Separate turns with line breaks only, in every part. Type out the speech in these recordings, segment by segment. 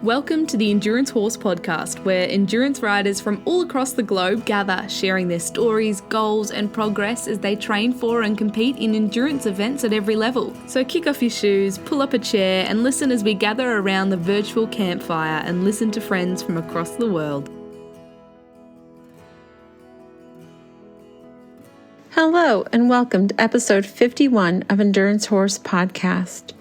Welcome to the Endurance Horse Podcast, where endurance riders from all across the globe gather, sharing their stories, goals, and progress as they train for and compete in endurance events at every level. So kick off your shoes, pull up a chair, and listen as we gather around the virtual campfire and listen to friends from across the world.
Hello, and welcome to episode 51 of Endurance Horse Podcast.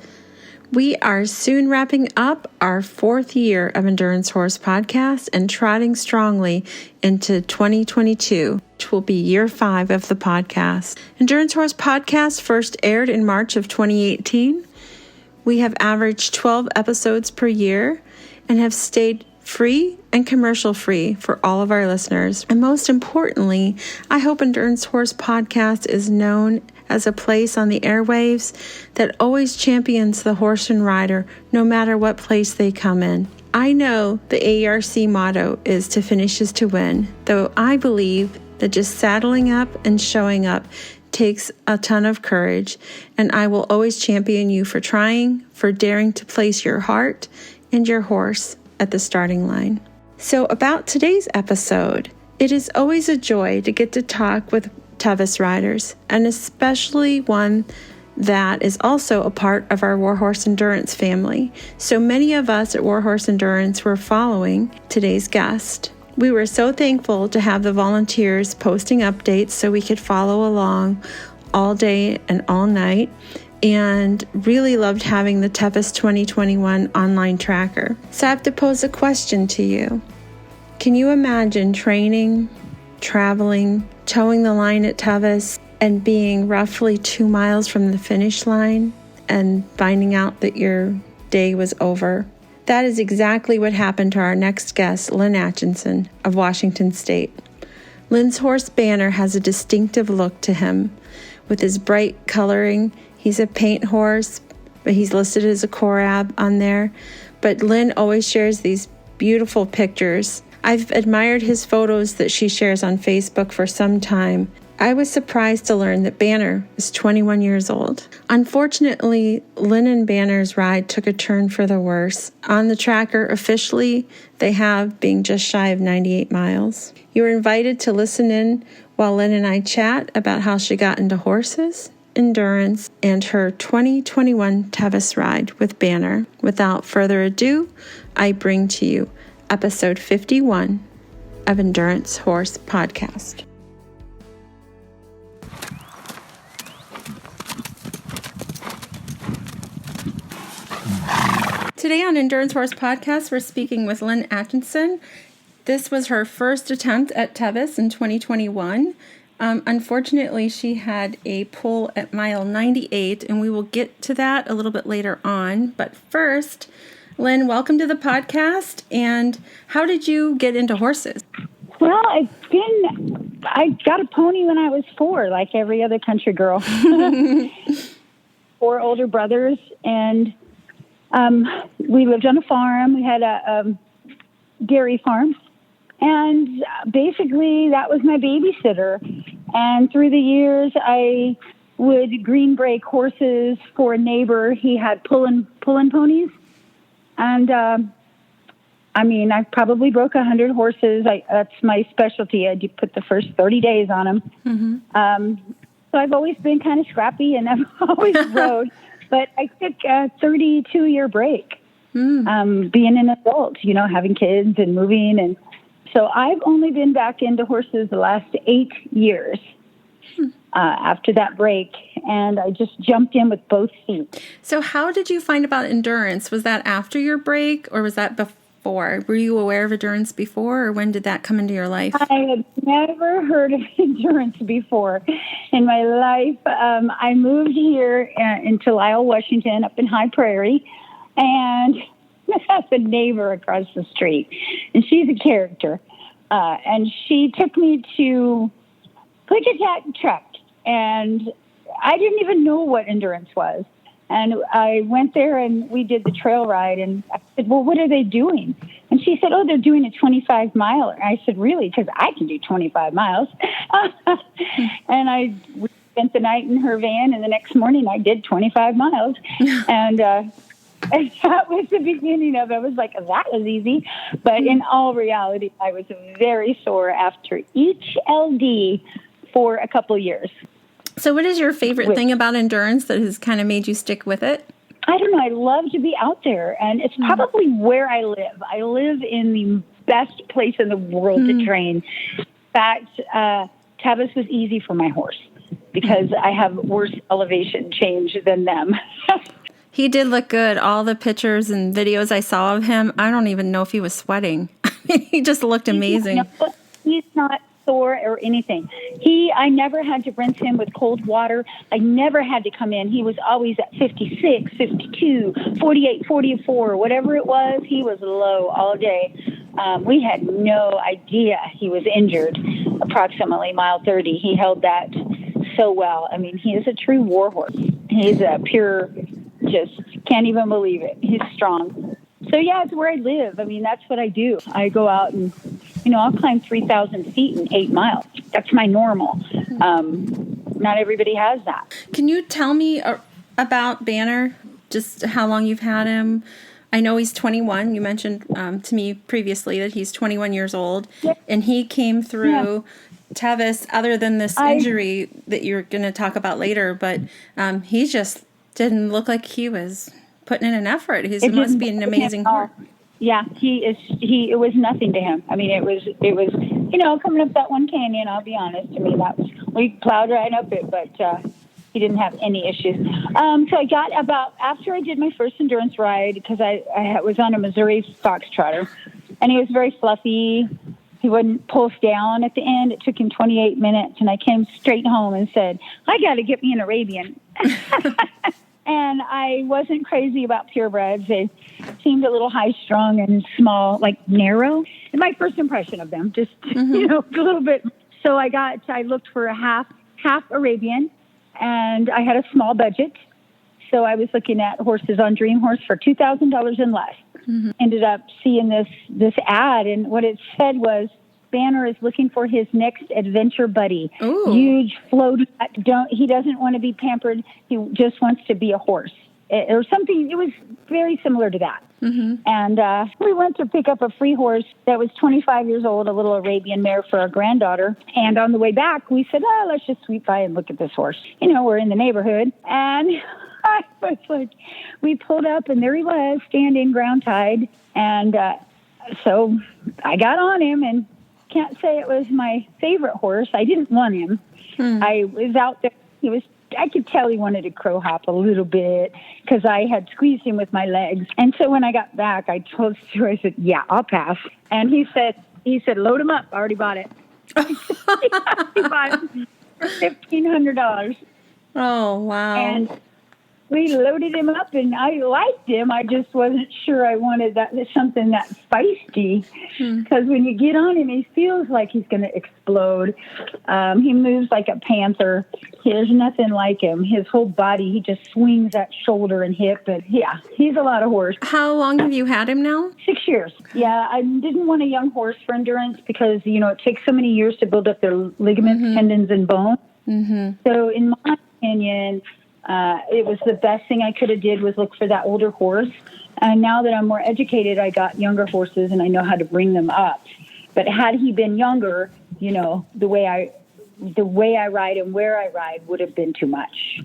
We are soon wrapping up our fourth year of Endurance Horse Podcast and trotting strongly into 2022, which will be year 5 of the podcast. Endurance Horse Podcast first aired in March of 2018. We have averaged 12 episodes per year and have stayed free and commercial free for all of our listeners. And most importantly, I hope Endurance Horse Podcast is known as a place on the airwaves that always champions the horse and rider, no matter what place they come in. I know the AERC motto is to finish is to win, though I believe that just saddling up and showing up takes a ton of courage, and I will always champion you for trying, for daring to place your heart and your horse at the starting line. So about today's episode, it is always a joy to get to talk with Tevis riders, and especially one that is also a part of our Warhorse Endurance family. So many of us at Warhorse Endurance were following today's guest. We were so thankful to have the volunteers posting updates so we could follow along all day and all night, and really loved having the Tevis 2021 online tracker. So I have to pose a question to you. Can you imagine training, traveling, towing the line at Tevis, and being roughly 2 miles from the finish line and finding out that your day was over? That is exactly what happened to our next guest, Lynn Atcheson of Washington State. Lynn's horse Banner has a distinctive look to him. With his bright coloring, he's a paint horse, but he's listed as a Corab on there. But Lynn always shares these beautiful pictures. I've admired his photos that she shares on Facebook for some time. I was surprised to learn that Banner is 21 years old. Unfortunately, Lynn and Banner's ride took a turn for the worse. On the tracker, officially, they have being just shy of 98 miles. You are invited to listen in while Lynn and I chat about how she got into horses, endurance, and her 2021 Tevis ride with Banner. Without further ado, I bring to you episode 51 of Endurance Horse Podcast. Today on Endurance Horse Podcast, we're speaking with Lynn Atcheson. This was her first attempt at Tevis in 2021. Unfortunately, she had a pull at mile 98, and we will get to that a little bit later on. But first, Lynn, welcome to the podcast. And how did you get into horses?
Well, I got a pony when I was 4, like every other country girl. 4 older brothers, and we lived on a farm. We had a dairy farm, and basically that was my babysitter. And through the years, I would green break horses for a neighbor. He had pull-in ponies. And, I probably broke 100 horses. That's my specialty. I do put the first 30 days on them. Mm-hmm. So I've always been kind of scrappy, and I've always rode. But I took a 32-year break, being an adult, having kids and moving. And so I've only been back into horses the last 8 years. After that break, and I just jumped in with both feet.
So how did you find about endurance? Was that after your break, or was that before? Were you aware of endurance before, or when did that come into your life?
I had never heard of endurance before in my life. I moved here into Lyle, Washington, up in High Prairie, and I have a neighbor across the street, and she's a character. And she took me to Quick Truck. And I didn't even know what endurance was. And I went there and we did the trail ride. And I said, well, what are they doing? And she said, oh, they're doing a 25-miler. I said, really? Because I can do 25 miles. And we spent the night in her van. And the next morning I did 25 miles. And And that was the beginning of it. I was like, that was easy. But in all reality, I was very sore after each LD for a couple years.
So what is your favorite thing about endurance that has kind of made you stick with it?
I don't know. I love to be out there, and it's probably where I live. I live in the best place in the world to train. In fact, Tevis was easy for my horse because I have worse elevation change than them.
He did look good. All the pictures and videos I saw of him, I don't even know if he was sweating. He just looked amazing.
He's not sore or anything. I never had to rinse him with cold water. I never had to come in. He was always at 56, 52, 48, 44, whatever it was. He was low all day. We had no idea he was injured. Approximately mile 30. He held that so well. I mean, he is a true war horse. He's a pure, just can't even believe it. He's strong. So yeah, it's where I live. I mean, that's what I do. I go out and, I'll climb 3,000 feet in 8 miles. That's my normal. Not everybody has that.
Can you tell me about Banner, just how long you've had him? I know he's 21. You mentioned to me previously that he's 21 years old, and he came through Tevis, other than this injury that you're going to talk about later, but he just didn't look like he was putting in an effort. He must be an amazing horse.
Yeah, it was nothing to him. I mean, it was, coming up that one canyon, I'll be honest. I mean, we plowed right up it, but he didn't have any issues. So I got after I did my first endurance ride, because I was on a Missouri foxtrotter, and he was very fluffy. He wouldn't pull us down at the end. It took him 28 minutes, and I came straight home and said, I got to get me an Arabian. And I wasn't crazy about purebreds. They seemed a little high-strung and small, like narrow. And my first impression of them, just, a little bit. So I looked for a half Arabian, and I had a small budget. So I was looking at horses on Dream Horse for $2,000 and less. Ended up seeing this ad, and what it said was, Banner is looking for his next adventure buddy.
Ooh.
Huge float. He doesn't want to be pampered. He just wants to be a horse. Or something. It was very similar to that. And we went to pick up a free horse that was 25 years old, a little Arabian mare for our granddaughter. And on the way back, we said, let's just sweep by and look at this horse. We're in the neighborhood. And I was like, we pulled up, and there he was, standing ground tied. And so I got on him, and can't say it was my favorite horse. I didn't want him. I was out there. I could tell he wanted to crow hop a little bit because I had squeezed him with my legs. And so when I got back, I told Stu, I said, yeah, I'll pass. And he said, load him up. I already bought it. He bought it for $1,500.
Oh, wow.
And we loaded him up, and I liked him. I just wasn't sure I wanted something that feisty, because when you get on him, he feels like he's going to explode. He moves like a panther. There's nothing like him. His whole body, he just swings that shoulder and hip. But yeah, he's a lot of horse.
How long have you had him now?
6 years. Yeah, I didn't want a young horse for endurance because, it takes so many years to build up their ligaments, tendons, and bone. So in my opinion, it was the best thing I could have did was look for that older horse. And now that I'm more educated, I got younger horses and I know how to bring them up. But had he been younger, the way I ride and where I ride would have been too much.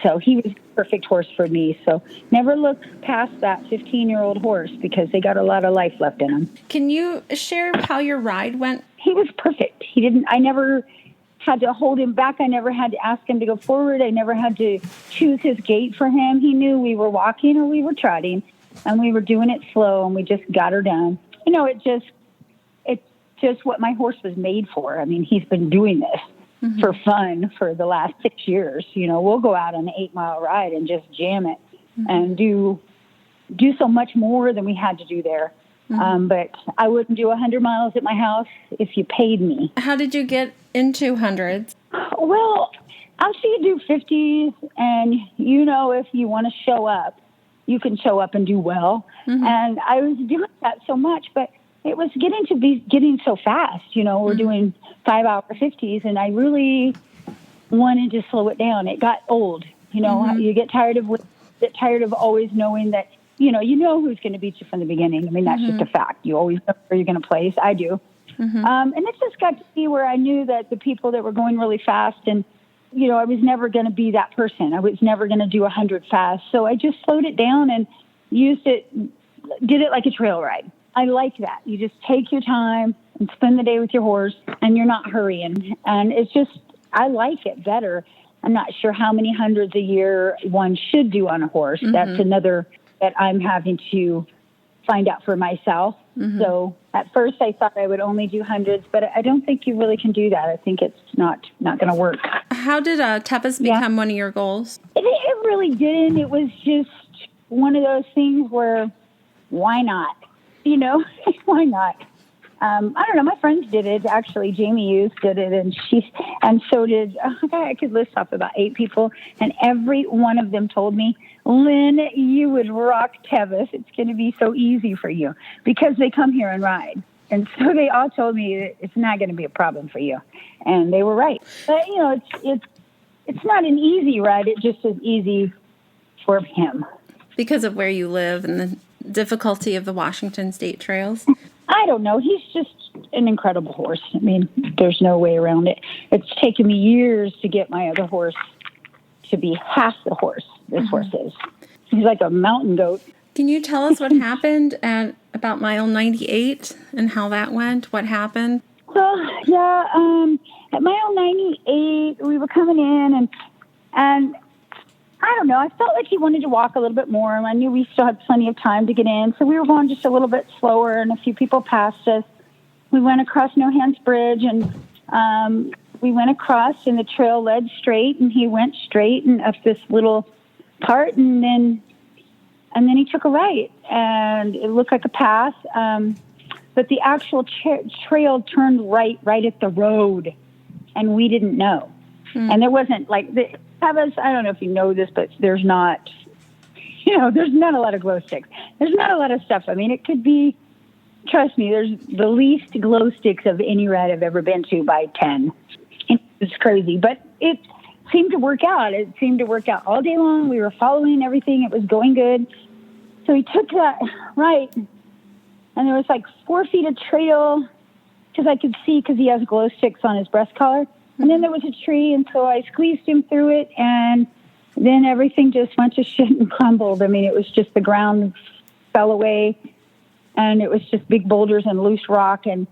So he was a perfect horse for me. So never look past that 15-year-old horse because they got a lot of life left in them.
Can you share how your ride went?
He was perfect. I never had to hold him back. I never had to ask him to go forward. I never had to choose his gait for him. He knew we were walking or we were trotting, and we were doing it slow, and we just got her done. It's just what my horse was made for. I mean, he's been doing this for fun for the last 6 years. We'll go out on an 8-mile ride and just jam it and do so much more than we had to do there. But I wouldn't do 100 miles at my house if you paid me.
How did you get into hundreds?
Well, after you do 50s, and if you want to show up, you can show up and do well. And I was doing that so much, but it was getting so fast. We're doing 5-hour 50s, and I really wanted to slow it down. It got old. You get tired of get tired of always knowing that, you know who's going to beat you from the beginning. I mean, that's just a fact. You always know where you're going to place. I do. And it just got to be where I knew that the people that were going really fast and, I was never going to be that person. I was never going to do 100 fast. So I just slowed it down and did it like a trail ride. I like that. You just take your time and spend the day with your horse and you're not hurrying. And it's just, I like it better. I'm not sure how many hundreds a year one should do on a horse. That's another that I'm having to find out for myself. So at first I thought I would only do hundreds, but I don't think you really can do that. I think it's not going to work.
How did Tevis become one of your goals?
It really didn't. It was just one of those things where, why not? Why not? I don't know. My friends did it. Actually, Jamie Hughes did it, and so did, I could list off about 8 people, and every one of them told me, Lynn, you would rock Tevis. It's going to be so easy for you because they come here and ride. And so they all told me it's not going to be a problem for you. And they were right. But, it's not an easy ride. It just is easy for him.
Because of where you live and the difficulty of the Washington State trails?
I don't know. He's just an incredible horse. I mean, there's no way around it. It's taken me years to get my other horse to be half the horse this horse is. He's like a mountain goat.
Can you tell us what happened at about mile 98 and how that went? What happened?
Well, yeah, at mile 98, we were coming in and I don't know. I felt like he wanted to walk a little bit more, and I knew we still had plenty of time to get in. So we were going just a little bit slower, and a few people passed us. We went across No Hands Bridge, and we went across, and the trail led straight, and he went straight and up this little part, and then he took a right, and it looked like a path. But the actual trail turned right at the road, and we didn't know. And there wasn't Tevis, I don't know if you know this, but there's not a lot of glow sticks. There's not a lot of stuff. I mean, it could be, trust me, there's the least glow sticks of any ride I've ever been to by 10. It's crazy, but it seemed to work out. It seemed to work out all day long. We were following everything. It was going good. So he took that right, and there was 4 feet of trail because I could see because he has glow sticks on his breast collar. And then there was a tree, and so I squeezed him through it, and then everything just went to shit and crumbled. I mean, it was just the ground fell away, and it was just big boulders and loose rock. And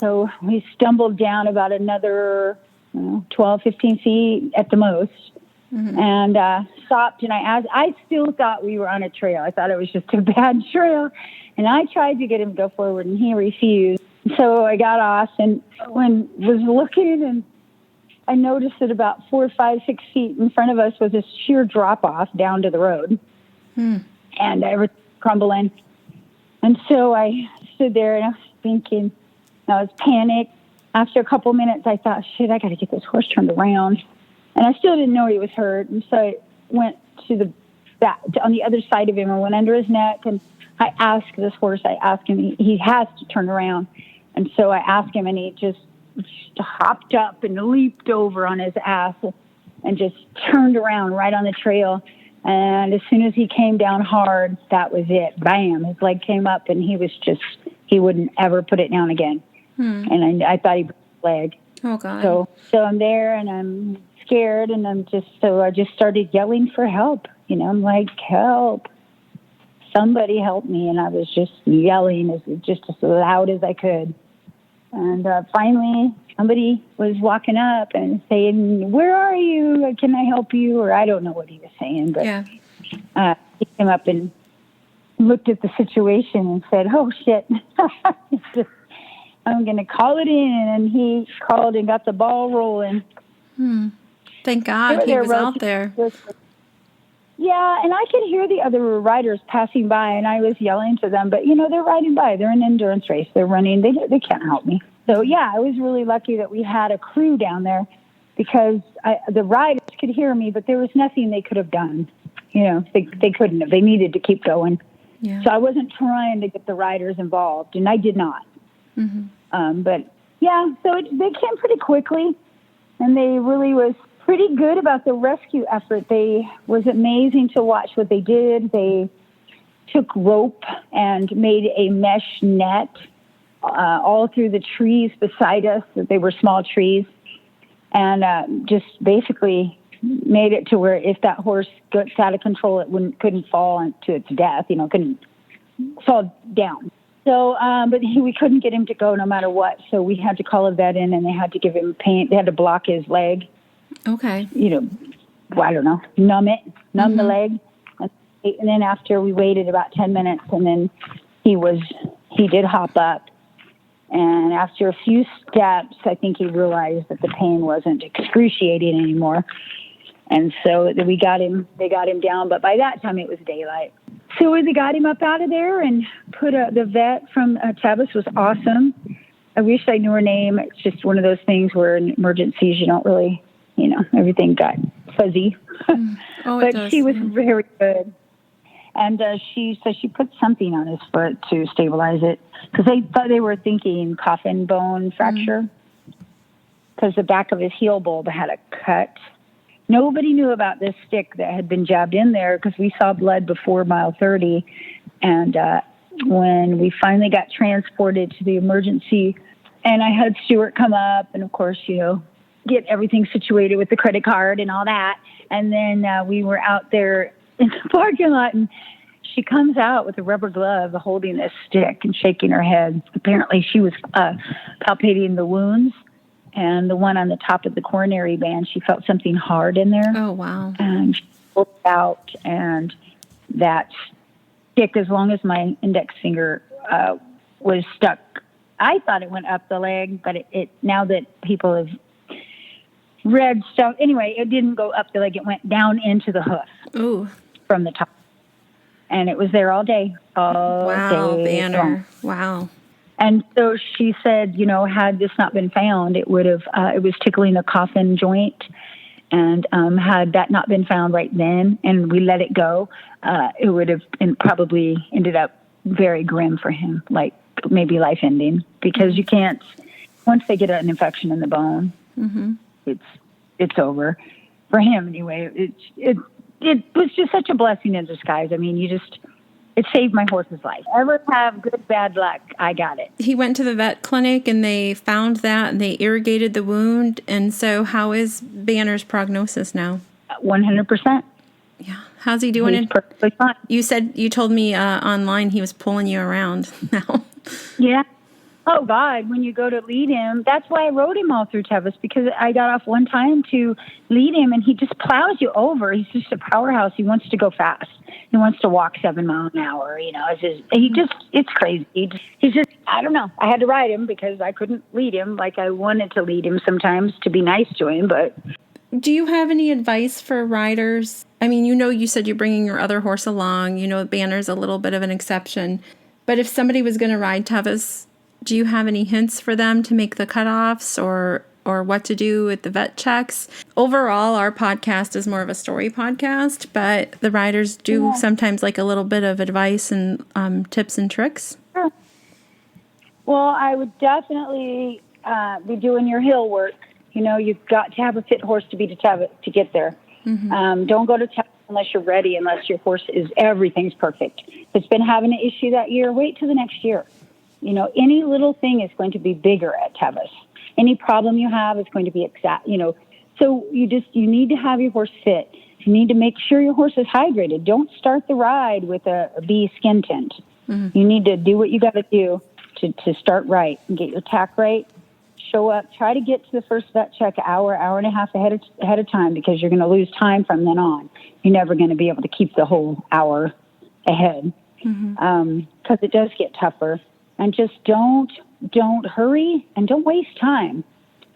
so we stumbled down about another 12, 15 feet at the most, and stopped. And I still thought we were on a trail. I thought it was just a bad trail. And I tried to get him to go forward, and he refused. So I got off and was looking, and I noticed that about 4, 5, 6 feet in front of us was a sheer drop-off down to the road. And everything crumbling. And so I stood there, and I was thinking, I was panicked. After a couple minutes, I thought, shit, I got to get this horse turned around. And I still didn't know he was hurt. And so I went to on the other side of him and went under his neck. And I asked this horse, him, he has to turn around. And so I asked him, and he just hopped up and leaped over on his ass and just turned around right on the trail. And as soon as he came down hard, that was it. Bam, his leg came up, and he wouldn't ever put it down again. And I thought he broke his leg.
Oh, God.
So I'm there, and I'm scared, and I just started yelling for help. I'm like, help. Somebody help me. And I was just yelling as loud as I could. And finally, somebody was walking up and saying, where are you? Can I help you? Or I don't know what he was saying, but he came up and looked at the situation and said, oh, shit, I'm going to call it in. And he called and got the ball rolling.
Thank God he was out there.
Yeah, and I could hear the other riders passing by, and I was yelling to them. But, they're riding by. They're in an endurance race. They're running. They can't help me. So, yeah, I was really lucky that we had a crew down there because the riders could hear me, but there was nothing they could have done. They couldn't have. They needed to keep going. Yeah. So I wasn't trying to get the riders involved, and I did not. But, yeah, so they came pretty quickly, and they really was pretty good about the rescue effort. Was amazing to watch what they did. They took rope and made a mesh net all through the trees beside us. They were small trees, and just basically made it to where if that horse gets out of control, it couldn't fall to its death. Couldn't fall down. So, but we couldn't get him to go no matter what. So we had to call a vet in, and they had to give him pain. They had to block his leg.
Okay.
I don't know, numb the leg. And then after we waited about 10 minutes, and then he did hop up. And after a few steps, I think he realized that the pain wasn't excruciating anymore. And so they got him down. But by that time, it was daylight. So they got him up out of there and put the vet from Tevis was awesome. I wish I knew her name. It's just one of those things where in emergencies, you don't really, everything got fuzzy. But she was very good. And she said she put something on his foot to stabilize it because they were thinking coffin bone fracture because the back of his heel bulb had a cut. Nobody knew about this stick that had been jabbed in there because we saw blood before mile 30. And when we finally got transported to the emergency, and I had Stuart come up and, of course, get everything situated with the credit card and all that. And then we were out there in the parking lot, and she comes out with a rubber glove holding this stick and shaking her head. Apparently she was palpating the wounds, and the one on the top of the coronary band, she felt something hard in there.
Oh, wow.
And she pulled it out, and that stick, as long as my index finger was stuck, I thought it went up the leg, but it now that people have read stuff, anyway, it didn't go up the leg. It went down into the hoof.
Ooh.
From the top. And it was there all day.
Wow,
day
Banner.
long.
Wow.
And so she said, had this not been found, it would have, it was tickling a coffin joint. And had that not been found right then and we let it go, it would have probably ended up very grim for him, like maybe life ending, because you can't, once they get an infection in the bone, it's over for him anyway. It was just such a blessing in disguise. I mean, it saved my horse's life. Ever have good, bad luck, I got it.
He went to the vet clinic and they found that and they irrigated the wound. And so how is Banner's prognosis now?
100%.
Yeah. How's he doing?
He's perfectly fine.
You told me online he was pulling you around now.
Yeah. Oh, God, when you go to lead him, that's why I rode him all through Tevis, because I got off one time to lead him, and he just plows you over. He's just a powerhouse. He wants to go fast. He wants to walk 7 miles an hour. It's crazy. He's just, I don't know. I had to ride him because I couldn't lead him like I wanted to lead him sometimes to be nice to him, but...
Do you have any advice for riders? I mean, you said you're bringing your other horse along. Banner's a little bit of an exception. But if somebody was going to ride Tevis, do you have any hints for them to make the cutoffs or what to do at the vet checks? Overall, our podcast is more of a story podcast, but the riders do sometimes like a little bit of advice and tips and tricks.
Sure. Well, I would definitely be doing your hill work. You've got to have a fit horse to be to Tevis to get there. Don't go to Tevis unless you're ready, unless your horse everything's perfect. If it's been having an issue that year, wait till the next year. Any little thing is going to be bigger at Tevis. Any problem you have is going to be exact, So you need to have your horse fit. You need to make sure your horse is hydrated. Don't start the ride with a B skin tint. You need to do what you got to do to start right and get your tack right. Show up. Try to get to the first vet check hour and a half ahead of time, because you're going to lose time from then on. You're never going to be able to keep the whole hour ahead, because it does get tougher. And just don't hurry and don't waste time.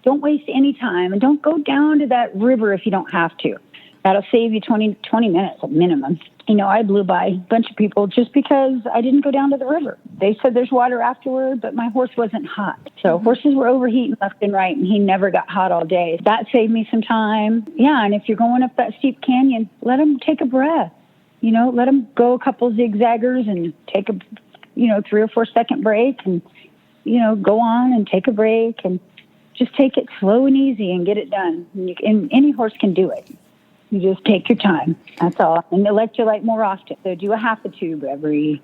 Don't waste any time, and don't go down to that river if you don't have to. That'll save you 20 minutes at minimum. I blew by a bunch of people just because I didn't go down to the river. They said there's water afterward, but my horse wasn't hot. So horses were overheating left and right, and he never got hot all day. That saved me some time. Yeah, and if you're going up that steep canyon, let him take a breath. Let him go a couple zigzaggers and take a 3 or 4 second break, and go on and take a break, and just take it slow and easy and get it done. And any horse can do it. You just take your time. That's all. And electrolyte more often. So do a half a tube every,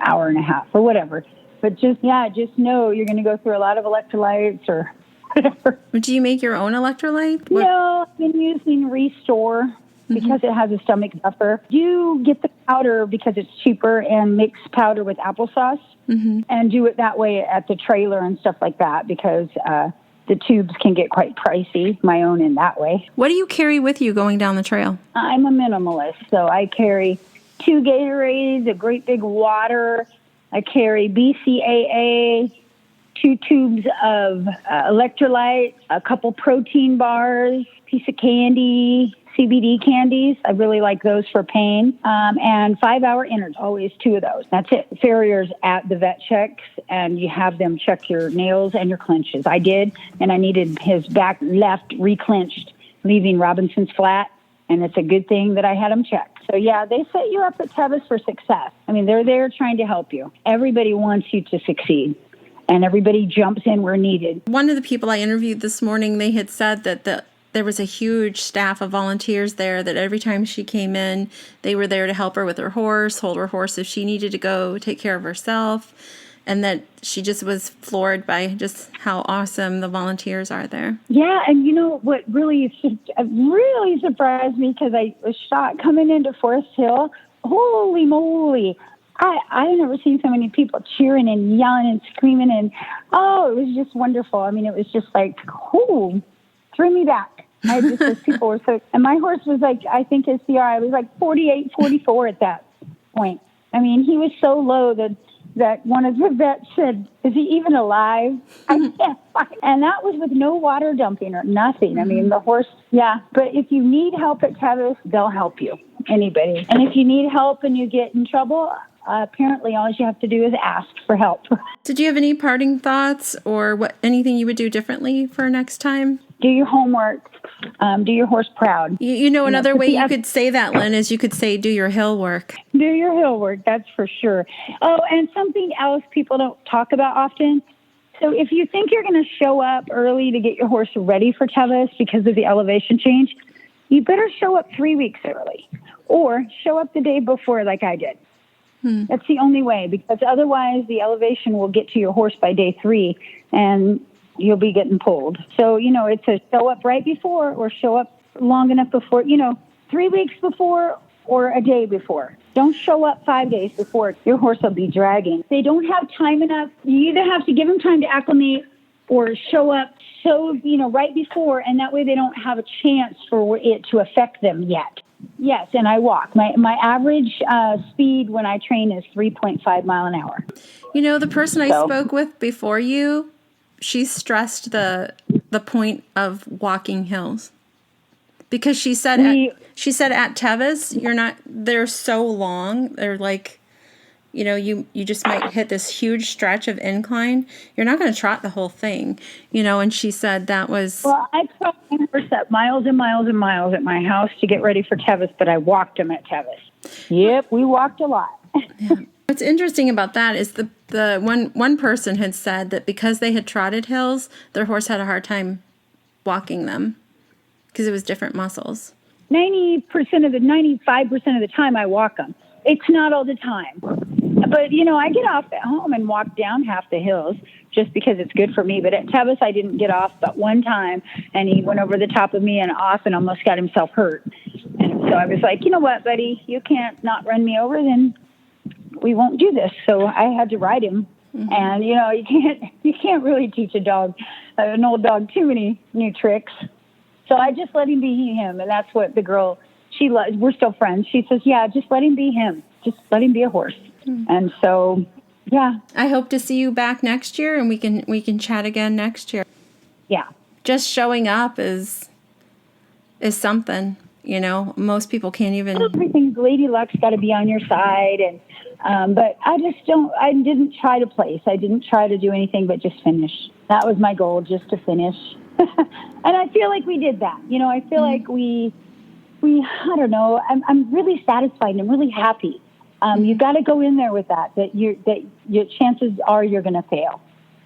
hour and a half or whatever. But just know you're going to go through a lot of electrolytes or whatever.
Do you make your own electrolyte?
No, I've been using Restore because it has a stomach buffer. You get the powder because it's cheaper and mix powder with applesauce and do it that way at the trailer and stuff like that because the tubes can get quite pricey, my own in that way.
What do you carry with you going down the trail?
I'm a minimalist, so I carry 2 Gatorades, a great big water. I carry BCAA, 2 tubes of electrolytes, a couple protein bars, piece of candy, CBD candies. I really like those for pain. And 5-hour innards, always 2 of those. That's it. Farrier's at the vet checks, and you have them check your nails and your clinches. I did, and I needed his back left reclinched, leaving Robinson's flat, and it's a good thing that I had him checked. So, yeah, they set you up at Tevis for success. I mean, they're there trying to help you. Everybody wants you to succeed, and everybody jumps in where needed.
One of the people I interviewed this morning, they had said that there was a huge staff of volunteers there, that every time she came in, they were there to help her with her horse, hold her horse if she needed to go take care of herself, and that she just was floored by just how awesome the volunteers are there.
Yeah, and what really surprised me, because I was shocked coming into Forest Hill, holy moly, I've never seen so many people cheering and yelling and screaming, and it was just wonderful. I mean, it was just like, threw me back. Those people were so, and my horse was like, I think his CRI was like 48, 44 at that point. I mean, he was so low that one of the vets said, is he even alive? I can't find. And that was with no water dumping or nothing. I mean, the horse, but if you need help at Tevis, they'll help you, anybody. And if you need help and you get in trouble, apparently all you have to do is ask for help.
Did you have any parting thoughts or anything you would do differently for next time?
Do your homework. Do your horse proud.
Another way you could say that, Lynn, is you could say do your hill work.
Do your hill work, that's for sure. Oh, and something else people don't talk about often. So if you think you're going to show up early to get your horse ready for Tevis because of the elevation change, you better show up 3 weeks early or show up the day before like I did. That's the only way, because otherwise the elevation will get to your horse by day 3 and you'll be getting pulled. So, it's a show up right before or show up long enough before, 3 weeks before or a day before. Don't show up 5 days before. Your horse will be dragging. They don't have time enough. You either have to give them time to acclimate or show up right before, and that way they don't have a chance for it to affect them yet. Yes, and I walk. My average speed when I train is 3.5 mile an hour.
The person I spoke with before you, she stressed the point of walking hills, because she said at Tevis, they're so long. They're like, you just might hit this huge stretch of incline. You're not going to trot the whole thing, and she said that was...
Well, I trot my horse up miles and miles and miles at my house to get ready for Tevis, but I walked him at Tevis. Yep, we walked a lot.
Yeah. What's interesting about that is the one person had said that because they had trotted hills, their horse had a hard time walking them because it was different muscles.
95% of the time I walk them. It's not all the time. But, I get off at home and walk down half the hills just because it's good for me. But at Tevis, I didn't get off but one time, and he went over the top of me and off and almost got himself hurt. And so I was like, you know what, buddy, you can't not run me over, then we won't do this. So I had to ride him. And, you can't really teach an old dog too many new tricks. So I just let him be him. And that's what the girl, we're still friends. She says, yeah, just let him be him. Just let him be a horse. And so, yeah.
I hope to see you back next year, and we can chat again next year.
Yeah.
Just showing up is something, most people can't even.
Everything's Lady Luck's got to be on your side. And, but I didn't try to place. I didn't try to do anything but just finish. That was my goal, just to finish. And I feel like we did that. I feel like we, I don't know, I'm really satisfied and I'm really happy. You got to go in there with that your chances are you're going to fail.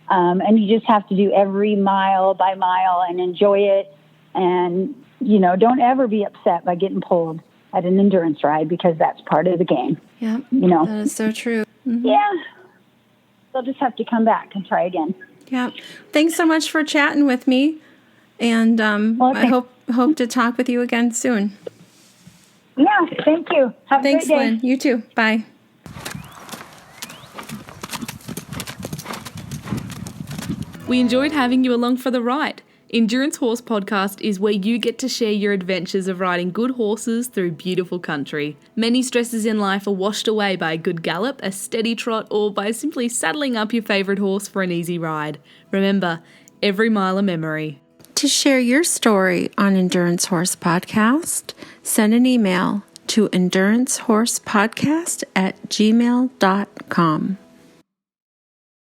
And you just have to do every mile by mile and enjoy it. And, don't ever be upset by getting pulled at an endurance ride, because that's part of the game.
Yeah, that is so true. Mm-hmm.
Yeah. They'll just have to come back and try again.
Yeah. Thanks so much for chatting with me. And I hope to talk with you again soon.
Yeah, thank you. Have
Thanks,
a great day.
Lynn. You too. Bye.
We enjoyed having you along for the ride. Endurance Horse Podcast is where you get to share your adventures of riding good horses through beautiful country. Many stresses in life are washed away by a good gallop, a steady trot, or by simply saddling up your favourite horse for an easy ride. Remember, every mile a memory.
To share your story on Endurance Horse Podcast, send an email to endurancehorsepodcast@gmail.com.